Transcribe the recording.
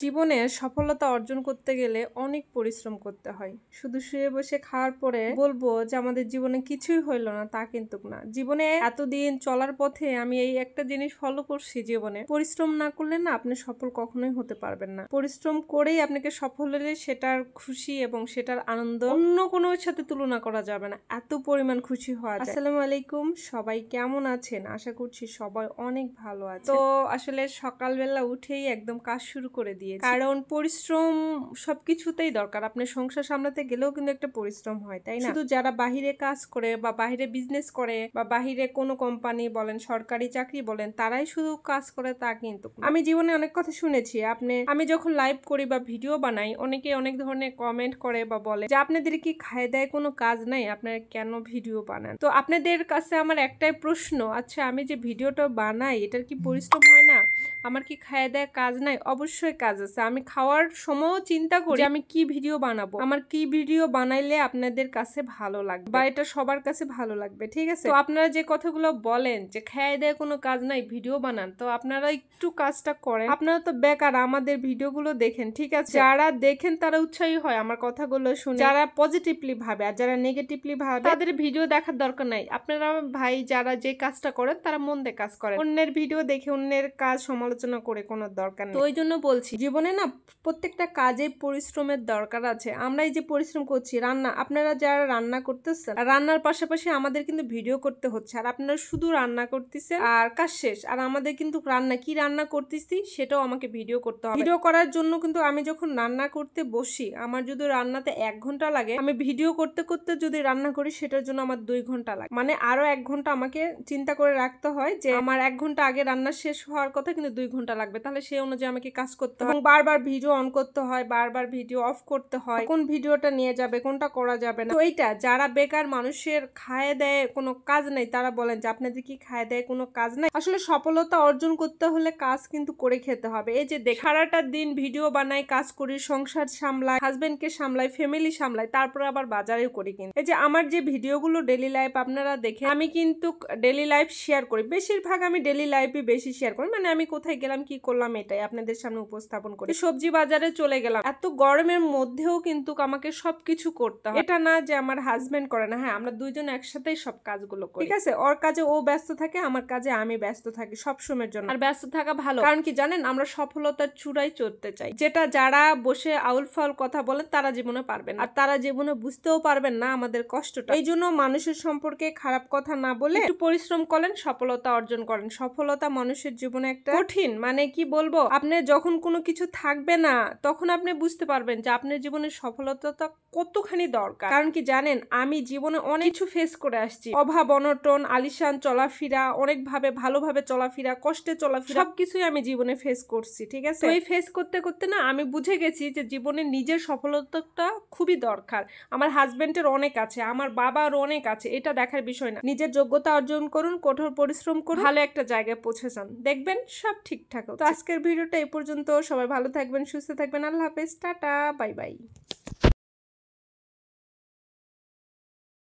জীবনে সফলতা অর্জন করতে গেলে অনেক পরিশ্রম করতে হয়। শুধু শুয়ে বসে খাওয়ার পরে বলবো যে আমাদের জীবনে কিছুই হইল না, তা কিন্তু না। জীবনে এতদিন চলার পথে আমি এই একটা জিনিস ফলো করছি, জীবনে পরিশ্রম না করলে না আপনি সফল কখনোই হতে পারবেন না। পরিশ্রম করেই আপনাকে সফল হলে সেটার খুশি এবং সেটার আনন্দ অন্য কোনো সাথে তুলনা করা যাবে না, এত পরিমাণ খুশি হওয়া যায়। আসসালামু আলাইকুম, সবাই কেমন আছেন? আশা করছি সবাই অনেক ভালো আছে। তো আসলে সকালবেলা উঠেই একদম কাজ শুরু করে দিই, কারণ পরিশ্রম সবকিছুতেই দরকার। আপনি সংসার সামলাতে গেলেও কিন্তু একটা পরিশ্রম হয়, তাই না? শুধু যারা বাহিরে কাজ করে বা বাহিরে বিজনেস করে বা বাহিরে কোনো কোম্পানি বলেন, সরকারি চাকরি বলেন, তারাই শুধু কাজ করে তা কিন্তু আমি জীবনে অনেক কথা শুনেছি। আমি যখন লাইভ করি বা ভিডিও বানাই, অনেকে অনেক ধরনের কমেন্ট করে বা বলে যে আপনাদের কি খায় দেয় কোনো কাজ নাই, আপনারা কেন ভিডিও বানান? তো আপনাদের কাছে আমার একটাই প্রশ্ন, আচ্ছা আমি যে ভিডিওটা বানাই এটার কি পরিশ্রম হয় না? আমার কি খায় দেয় কাজ নাই? অবশ্যই কাজ আছে। আমি খাওয়ার সময়ও চিন্তা করি আমি কি ভিডিও বানাবো, আমার কি ভিডিও বানাইলে আপনাদের কাছে ভালো লাগবে বা এটা সবার কাছে ভালো লাগবে, ঠিক আছে? তো আপনারা যে কথাগুলো বলেন যে খায় দেয় কোনো কাজ নাই, ভিডিও বানান, তো আপনারা একটু কাজটা করেন। আপনারা তো বেকার আমাদের ভিডিওগুলো দেখেন, ঠিক আছে? যারা দেখেন তারা উৎসাহী হয় আমার কথাগুলো শুনে, যারা পজিটিভলি ভাবে, আর যারা নেগেটিভলি ভাবে তাদের ভিডিও দেখার দরকার নাই। আপনারা ভাই যারা যে কাজটা করেন তারা মন দিয়ে কাজ করেন, অন্যের ভিডিও দেখে অন্যের কাজ সমালোচনা করে কোনো দরকার নেই। তো ওই জন্য বলছি জীবনে না প্রত্যেকটা কাজে পরিশ্রমের দরকার আছে। আমরা এই যে পরিশ্রম করছি, রান্না, আপনারা যারা রান্না করতেছেন, রান্নার পাশাপাশি আমাদের কিন্তু ভিডিও করতে হচ্ছে, আর আপনারা শুধু রান্না করতেছেন আর কাজ শেষ, আর আমাদের কিন্তু কি রান্না করতেছি সেটাও আমাকে ভিডিও করতে হবে। ভিডিও করার জন্য কিন্তু আমি যখন রান্না করতে বসি, আমার যদি রান্নাতে 1 ঘন্টা লাগে, আমি ভিডিও করতে করতে যদি রান্না করি সেটার জন্য আমার 2 ঘন্টা লাগে, মানে আরো 1 ঘন্টা আমাকে চিন্তা করে রাখতে হয় যে আমার 1 ঘন্টা আগে রান্না শেষ হওয়ার কথা, কিন্তু 2 ঘন্টা লাগবে, তাহলে সেই অনুযায়ী আমাকে কাজ করতে হয় এবং বারবার ভিডিও অন করতে হয়, বারবার ভিডিও অফ করতে হয়, কোন ভিডিওটা নিয়ে যাবে, কোনটা করা যাবে না। তো এইটা যারা বেকার মানুষের খায় দেয় কোনো কাজ নাই, তারা বলেন যে আপনাদের কি খায় দেয় কোনো কাজ নাই? আসলে সফলতা অর্জন করতে হলে কাজ কিন্তু করে খেতে হবে। এই যে সারাটা দিন ভিডিও বানাই, কাজ করি, সংসার সামলাই, হাজবেন্ডকে সামলাই, ফ্যামিলি সামলাই, তারপর আবার বাজারেও করি। কিন্তু এই যে আমার যে ভিডিওগুলো ডেইলি লাইফ আপনারা দেখে, আমি কিন্তু ডেইলি লাইফ শেয়ার করি, বেশিরভাগ আমি ডেইলি লাইফই বেশি শেয়ার করি, মানে আমি কোথায় গেলাম কি করলাম এটাই আপনাদের সামনে উপস্থাপন করি। সবজি বাজারে চলে গেলাম, এত গরমের মধ্যেও কিন্তু আমাকে সবকিছু করতে হয়, এটা না যে আমার হাজবেন্ড করে না, হ্যাঁ আমরা দুইজন একসাথেই সব কাজগুলো করি, ঠিক আছে? ওর কাজে ও ব্যস্ত থাকে, আমার কাজে আমি ব্যস্ত থাকি, সব সময়ের জন্য। আর ব্যস্ত থাকা ভালো, কারণ কি জানেন, আমরা সফলতার চূড়ায় চড়তে চাই, যেটা যারা বসে আউল ফাউল কথা বলেন তারা জীবনে পারবেন না, আর তারা জীবনে বুঝতেও পারবেন না আমাদের কষ্টটা। এই জন্য মানুষের সম্পর্কে খারাপ কথা না বলে একটু পরিশ্রম করেন, সফলতা অর্জন করেন। সফলতা মানুষের জীবনে একটা কঠিন, মানে কি বলবো, আপনি যখন কোনো কিছু থাকবে না তখন আপনি বুঝতে পারবেন যে আপনার জীবনের সফলতাটা কতখানি দরকার। কারণ কি জানেন, আমি জীবনে অনেক কিছু ফেস করে আসছি, অভাব অনটন, আলিশান চলাফেরা, অনেকভাবে ভালোভাবে চলাফেরা, কষ্টে চলাফেরা, সবকিছুই আমি জীবনে ফেস করছি, ঠিক আছে? তো এই ফেস করতে করতে না আমি বুঝে গেছি যে জীবনে নিজের সফলতাটা খুবই দরকার। আমার হাজবেন্ডের অনেক আছে, আমার বাবার অনেক আছে, এটা দেখার বিষয় না। নিজের যোগ্যতা অর্জন করুন, কঠোর পরিশ্রম করুন, ভালো একটা জায়গায় পৌঁছে যান, দেখবেন সব ঠিকঠাক। তো আজকের ভিডিওটা এই পর্যন্ত। সবাই ভালো থাকবেন, সুস্থ থাকবেন, আল্লাহ হাফেজ, টাটা, বাই বাই।